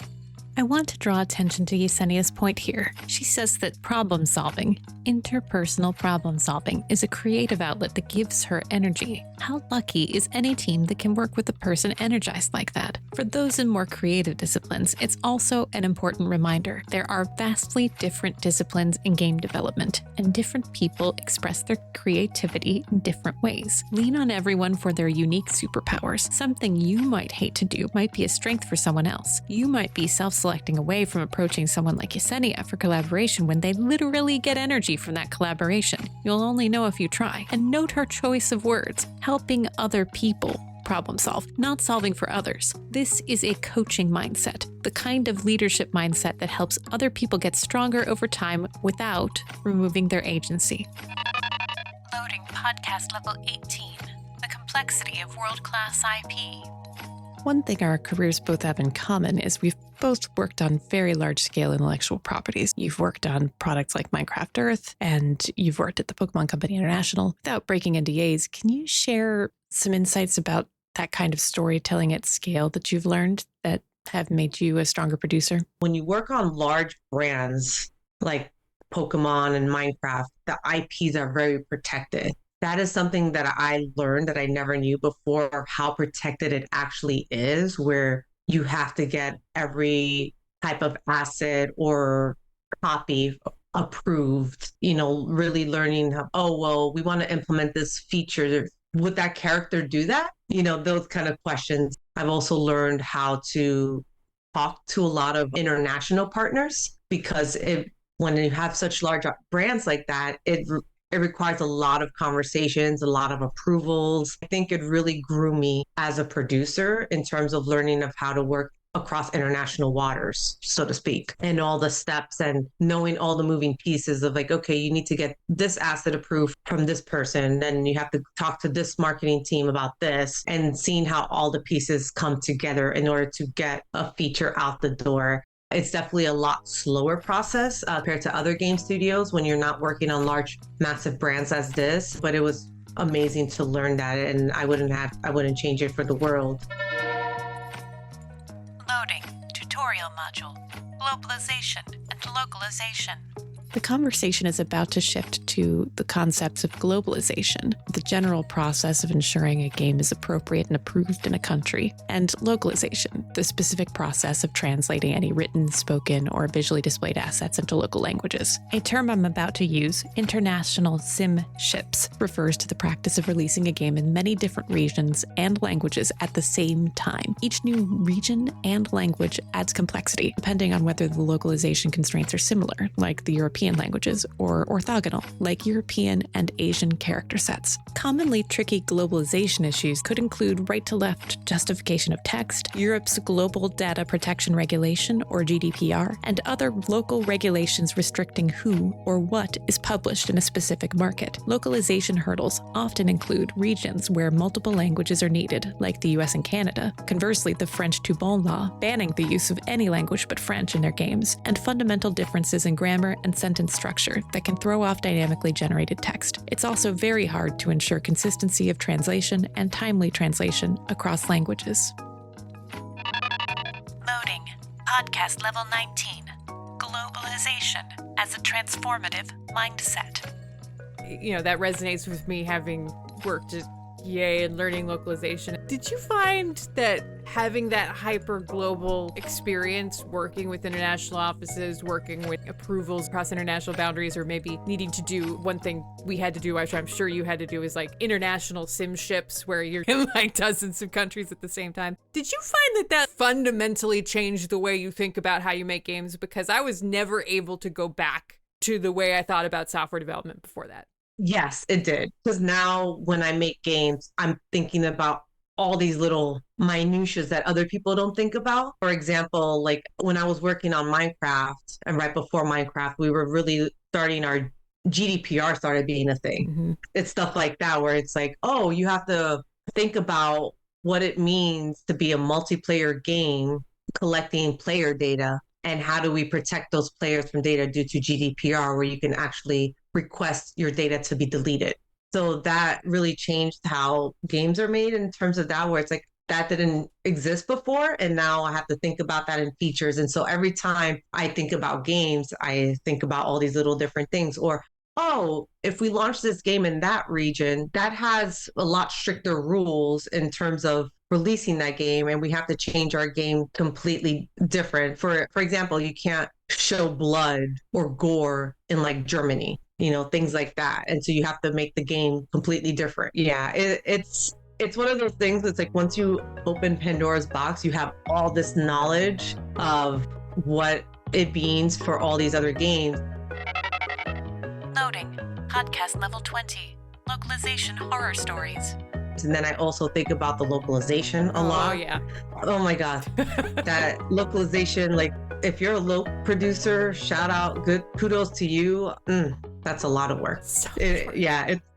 I want to draw attention to Yesenia's point here. She says that problem solving, interpersonal problem solving, is a creative outlet that gives her energy. How lucky is any team that can work with a person energized like that? For those in more creative disciplines, it's also an important reminder. There are vastly different disciplines in game development, and different people express their creativity in different ways. Lean on everyone for their unique superpowers. Something you might hate to do might be a strength for someone else. You might be self-selecting away from approaching someone like Yesenia for collaboration when they literally get energy from that collaboration. You'll only know if you try. And note her choice of words: helping other people problem solve, not solving for others. This is a coaching mindset, the kind of leadership mindset that helps other people get stronger over time without removing their agency. Loading podcast level 18. The complexity of world-class IP. One thing our careers both have in common is we've both worked on very large-scale intellectual properties. You've worked on products like Minecraft Earth, and you've worked at the Pokemon Company International. Without breaking NDAs, can you share some insights about that kind of storytelling at scale that you've learned that have made you a stronger producer? When you work on large brands like Pokemon and Minecraft, the IPs are very protected. That is something that I learned that I never knew before, how protected it actually is, where you have to get every type of asset or copy approved, really learning how, oh, well, we want to implement this feature. Would that character do that? Those kind of questions. I've also learned how to talk to a lot of international partners, because when you have such large brands like that, it requires a lot of conversations, a lot of approvals. I think it really grew me as a producer in terms of learning of how to work across international waters, so to speak, and all the steps and knowing all the moving pieces of like, okay, you need to get this asset approved from this person, then you have to talk to this marketing team about this, and seeing how all the pieces come together in order to get a feature out the door. It's definitely a lot slower process compared to other game studios when you're not working on large, massive brands as this. But it was amazing to learn that, and I wouldn't change it for the world. Loading tutorial module, globalization and localization. The conversation is about to shift to the concepts of globalization, the general process of ensuring a game is appropriate and approved in a country, and localization, the specific process of translating any written, spoken, or visually displayed assets into local languages. A term I'm about to use, international sim ships, refers to the practice of releasing a game in many different regions and languages at the same time. Each new region and language adds complexity, depending on whether the localization constraints are similar, like the European languages, or orthogonal, like European and Asian character sets. Commonly tricky globalization issues could include right-to-left justification of text, Europe's Global Data Protection Regulation, or GDPR, and other local regulations restricting who or what is published in a specific market. Localization hurdles often include regions where multiple languages are needed, like the US and Canada. Conversely, the French Toubon law, banning the use of any language but French in their games, and fundamental differences in grammar and sentence structure that can throw off dynamically generated text. It's also very hard to ensure consistency of translation and timely translation across languages. Loading podcast level 19, globalization as a transformative mindset. That resonates with me, having worked at EA and learning localization. Did you find that having that hyper global experience, working with international offices, working with approvals across international boundaries, or maybe needing to do one thing we had to do, which I'm sure you had to do, is like international sim ships where you're in like dozens of countries at the same time. Did you find that fundamentally changed the way you think about how you make games? Because I was never able to go back to the way I thought about software development before that. Yes, it did. Because now when I make games, I'm thinking about all these little minutiae that other people don't think about. For example, like when I was working on Minecraft, and right before Minecraft, we were really starting our GDPR started being a thing. Mm-hmm. It's stuff like that where it's like, oh, you have to think about what it means to be a multiplayer game collecting player data, and how do we protect those players from data due to GDPR, where you can actually request your data to be deleted. So that really changed how games are made in terms of that, where it's like that didn't exist before. And now I have to think about that in features. And so every time I think about games, I think about all these little different things. Or, oh, if we launch this game in that region, that has a lot stricter rules in terms of releasing that game, and we have to change our game completely different. For example, you can't show blood or gore in like Germany, things like that. And so you have to make the game completely different. Yeah, it's one of those things that's like once you open Pandora's box, you have all this knowledge of what it means for all these other games. Loading podcast level 20, localization horror stories. And then I also think about the localization a lot. Oh, yeah. Oh my God. That localization, like if you're a loc producer, shout out, good kudos to you. That's a lot of work. So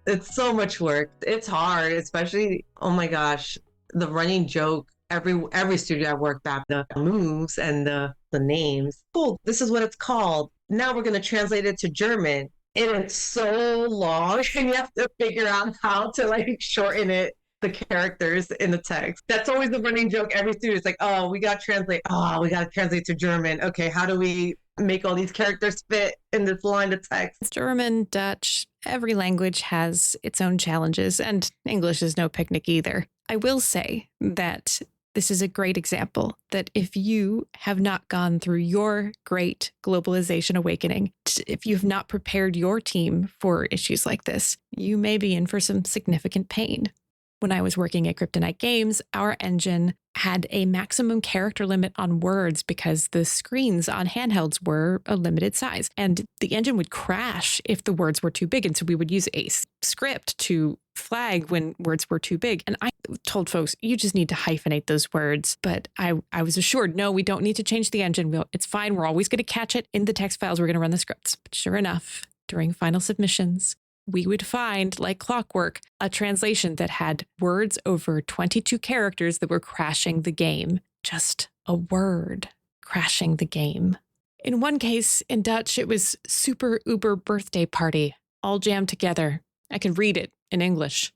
It's so much work. It's hard, especially, oh my gosh, the running joke every studio I worked at, the moves and the names. Cool, this is what it's called. Now we're going to translate it to German. And it's so long, and you have to figure out how to like shorten it, the characters in the text. That's always the running joke. Every student is like, oh, we got to translate. Oh, we got to translate to German. Okay, how do we make all these characters fit in this line of text? German, Dutch, every language has its own challenges, and English is no picnic either. I will say that this is a great example that if you have not gone through your great globalization awakening, if you've not prepared your team for issues like this, you may be in for some significant pain. When I was working at Kryptonite Games, our engine had a maximum character limit on words because the screens on handhelds were a limited size. And the engine would crash if the words were too big. And so we would use a script to flag when words were too big. And I told folks, you just need to hyphenate those words. But I was assured, no, we don't need to change the engine. It's fine. We're always going to catch it in the text files. We're going to run the scripts. But sure enough, during final submissions, we would find, like clockwork, a translation that had words over 22 characters that were crashing the game. Just a word crashing the game. In one case, in Dutch, it was super uber birthday party, all jammed together. I could read it in English.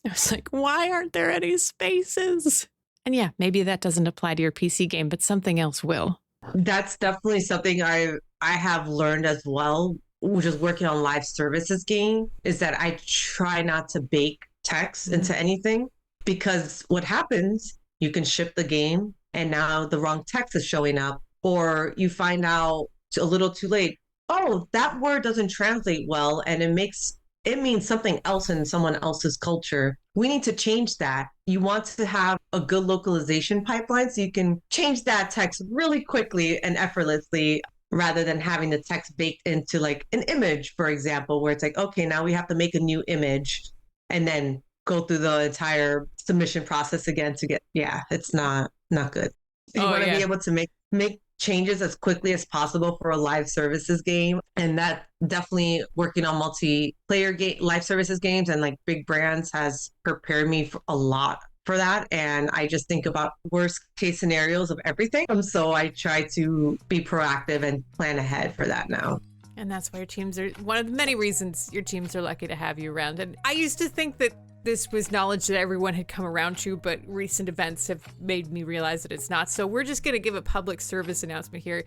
I was like, why aren't there any spaces? And yeah, maybe that doesn't apply to your PC game, but something else will. That's definitely something I have learned as well, which is working on live services game, is that I try not to bake text into anything, because what happens, you can ship the game and now the wrong text is showing up, or you find out a little too late, oh, that word doesn't translate well and it means something else in someone else's culture. We need to change that. You want to have a good localization pipeline so you can change that text really quickly and effortlessly, rather than having the text baked into like an image, for example, where it's like, okay, now we have to make a new image and then go through the entire submission process again to get, it's not good. You want to be able to make changes as quickly as possible for a live services game. And that definitely working on multiplayer live services games and like big brands has prepared me for a lot for that. And I just think about worst case scenarios of everything. So I try to be proactive and plan ahead for that now. And that's why your teams are one of the many reasons your teams are lucky to have you around. And I used to think that this was knowledge that everyone had come around to, but recent events have made me realize that it's not. So we're just going to give a public service announcement here.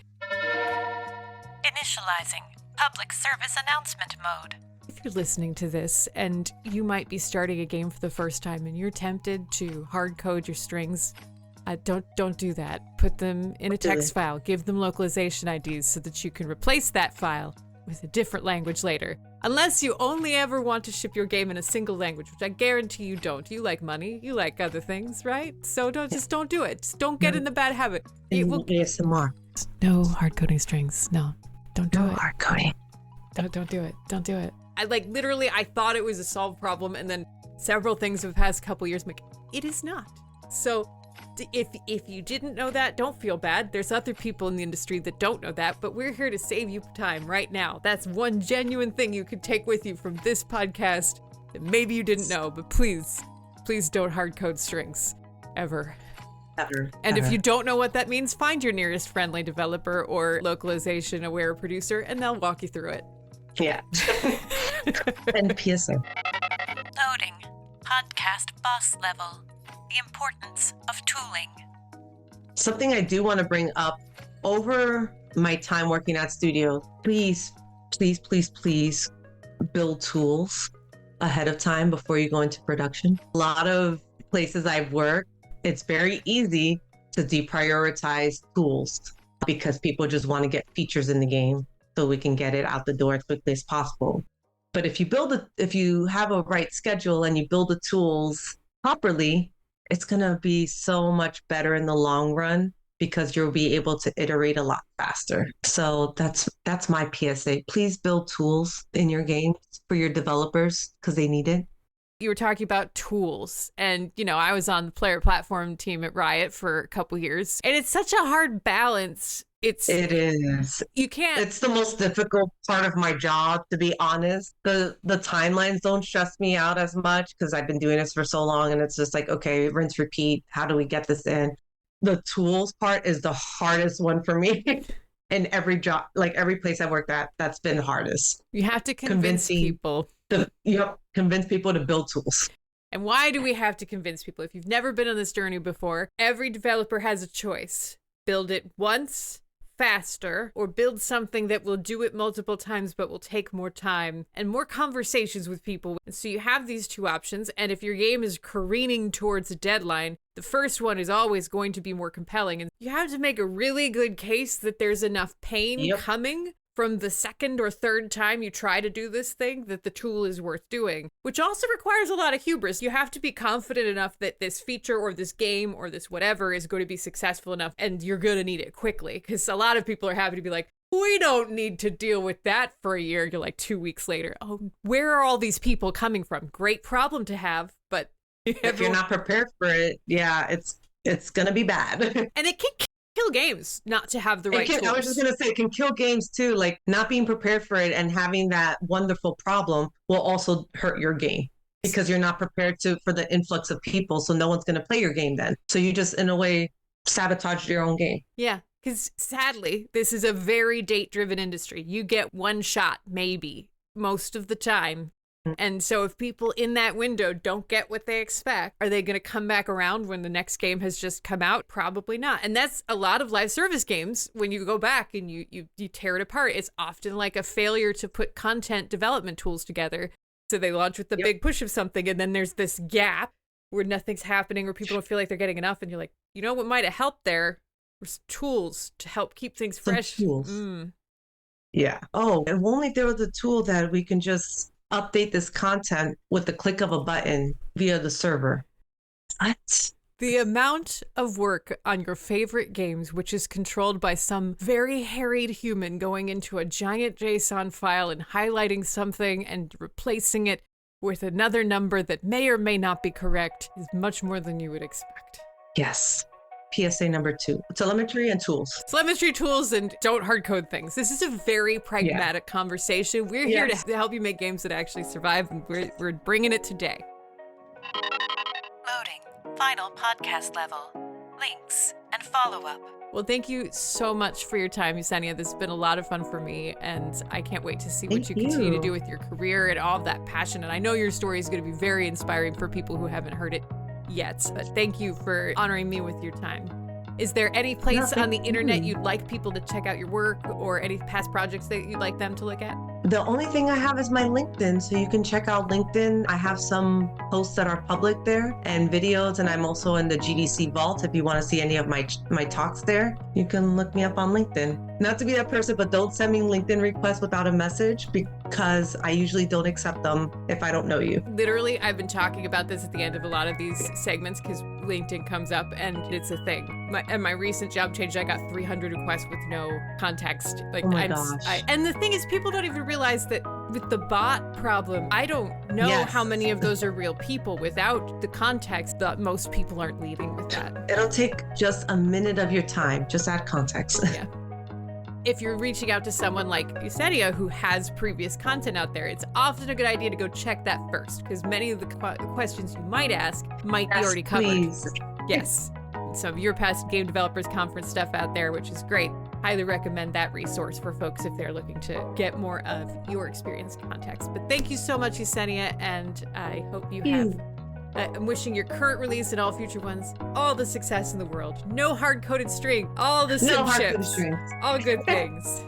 Initializing public service announcement mode. If you're listening to this and you might be starting a game for the first time and you're tempted to hard code your strings, don't do that. Put them in a text file. Give them localization IDs so that you can replace that file with a different language later. Unless you only ever want to ship your game in a single language, which I guarantee you don't. You like money. You like other things, right? So don't do it. Just don't get in the bad habit. ASMR. No hard coding strings. No, don't do it. Hard coding. Don't do it. Don't do it. I thought it was a solved problem, and then several things of the past couple years, it is not. So if you didn't know that, don't feel bad. There's other people in the industry that don't know that, but we're here to save you time right now. That's one genuine thing you could take with you from this podcast that maybe you didn't know, but please don't hard code strings. Ever. And if you don't know what that means, find your nearest friendly developer or localization aware producer, and they'll walk you through it. Yeah. And PSO. Loading. Podcast boss level. The importance of tooling. Something I do want to bring up over my time working at studios, please build tools ahead of time before you go into production. A lot of places I've worked, it's very easy to deprioritize tools because people just want to get features in the game so we can get it out the door as quickly as possible. But if you have a right schedule and you build the tools properly, it's going to be so much better in the long run because you'll be able to iterate a lot faster. So that's my PSA. Please build tools in your games for your developers because they need it. You were talking about tools, and I was on the player platform team at Riot for a couple years, and it's such a hard balance It is. You can't. It's the most difficult part of my job, to be honest. The timelines don't stress me out as much because I've been doing this for so long, and it's just like, okay, rinse, repeat. How do we get this in? The tools part is the hardest one for me. In every job, like every place I worked at, that's been hardest. You have to convince people. Convince people to build tools. And why do we have to convince people? If you've never been on this journey before, every developer has a choice. Build it once, faster, or build something that will do it multiple times but will take more time and more conversations with people. So you have these two options, and if your game is careening towards a deadline, the first one is always going to be more compelling, and you have to make a really good case that there's enough pain coming from the second or third time you try to do this thing that the tool is worth doing, which also requires a lot of hubris. You have to be confident enough that this feature or this game or this whatever is going to be successful enough, and you're going to need it quickly, because a lot of people are happy to be like, we don't need to deal with that for a year. You're like 2 weeks later. Oh, where are all these people coming from? Great problem to have, but if you're not prepared for it, it's going to be bad. And it can kill games not to have the right tools. I was just going to say, it can kill games too. Like not being prepared for it and having that wonderful problem will also hurt your game because you're not prepared for the influx of people. So no one's going to play your game then. So you just, in a way, sabotaged your own game. Yeah. Because sadly, this is a very date-driven industry. You get one shot, maybe, most of the time. And so if people in that window don't get what they expect, are they going to come back around when the next game has just come out? Probably not. And that's a lot of live service games. When you go back and you tear it apart, it's often like a failure to put content development tools together. So they launch with the big push of something, and then there's this gap where nothing's happening or people don't feel like they're getting enough. And you're like, you know what might have helped there? Was tools to help keep things fresh. Yeah. Oh, and only if there was a tool that we can just update this content with the click of a button via the server. What? The amount of work on your favorite games, which is controlled by some very harried human going into a giant JSON file and highlighting something and replacing it with another number that may or may not be correct, is much more than you would expect. Yes. PSA number 2, telemetry and tools. Telemetry tools and don't hard code things. This is a very pragmatic conversation. We're here to help you make games that actually survive, and we're bringing it today. Loading. Final podcast level. Links and follow-up. Well, thank you so much for your time, Yesenia. This has been a lot of fun for me, and I can't wait to see what you continue to do with your career and all of that passion. And I know your story is going to be very inspiring for people who haven't heard it yet, but thank you for honoring me with your time. Is there any place on the internet you'd like people to check out your work, or any past projects that you'd like them to look at? The only thing I have is my LinkedIn, so you can check out LinkedIn. I have some posts that are public there and videos, and I'm also in the GDC vault. If you want to see any of my talks there, you can look me up on LinkedIn. Not to be that person, but don't send me LinkedIn requests without a message, because I usually don't accept them if I don't know you. Literally, I've been talking about this at the end of a lot of these segments because LinkedIn comes up and it's a thing. At my recent job change, I got 300 requests with no context. Like, oh my gosh. And the thing is, people don't even realize that with the bot problem, I don't know how many of those are real people. Without the context, that most people aren't leading with that. It'll take just a minute of your time. Just add context. Yeah. If you're reaching out to someone like Yesenia who has previous content out there, it's often a good idea to go check that first, because many of the questions you might ask might be already covered. Please. Yes. Some of your past Game Developers Conference stuff out there, which is great. Highly recommend that resource for folks if they're looking to get more of your experience context. But thank you so much, Yesenia, and I hope you have... I'm wishing your current release and all future ones all the success in the world. No hard-coded string, all the sim chips, all good things.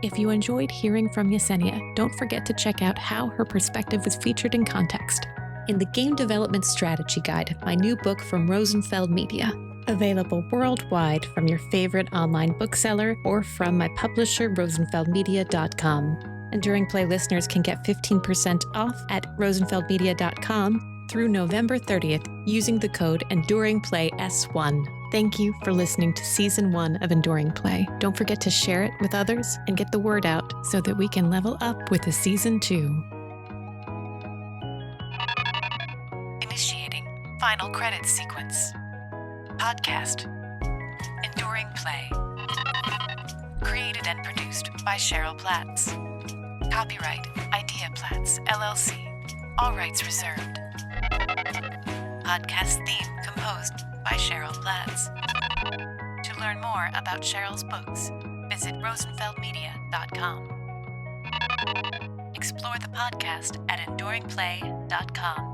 If you enjoyed hearing from Yesenia, don't forget to check out how her perspective was featured in context in the Game Development Strategy Guide, my new book from Rosenfeld Media. Available worldwide from your favorite online bookseller or from my publisher, rosenfeldmedia.com. Enduring Play listeners can get 15% off at rosenfeldmedia.com through November 30th using the code EnduringPlayS1. Thank you for listening to Season 1 of Enduring Play. Don't forget to share it with others and get the word out so that we can level up with a Season 2. Initiating final credits sequence. Podcast. Enduring Play. Created and produced by Cheryl Platz. Copyright Idea Platz, LLC. All rights reserved. Podcast theme composed by Cheryl Platz. To learn more about Cheryl's books, visit rosenfeldmedia.com. Explore the podcast at enduringplay.com.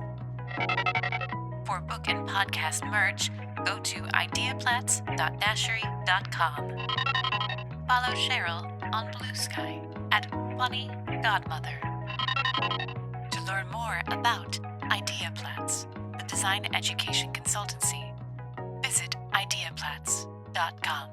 For book and podcast merch, go to ideaplatz.nashery.com. Follow Cheryl on Blue Sky at Funny Godmother. To learn more about Idea Platz, the design education consultancy, visit ideaplatz.com.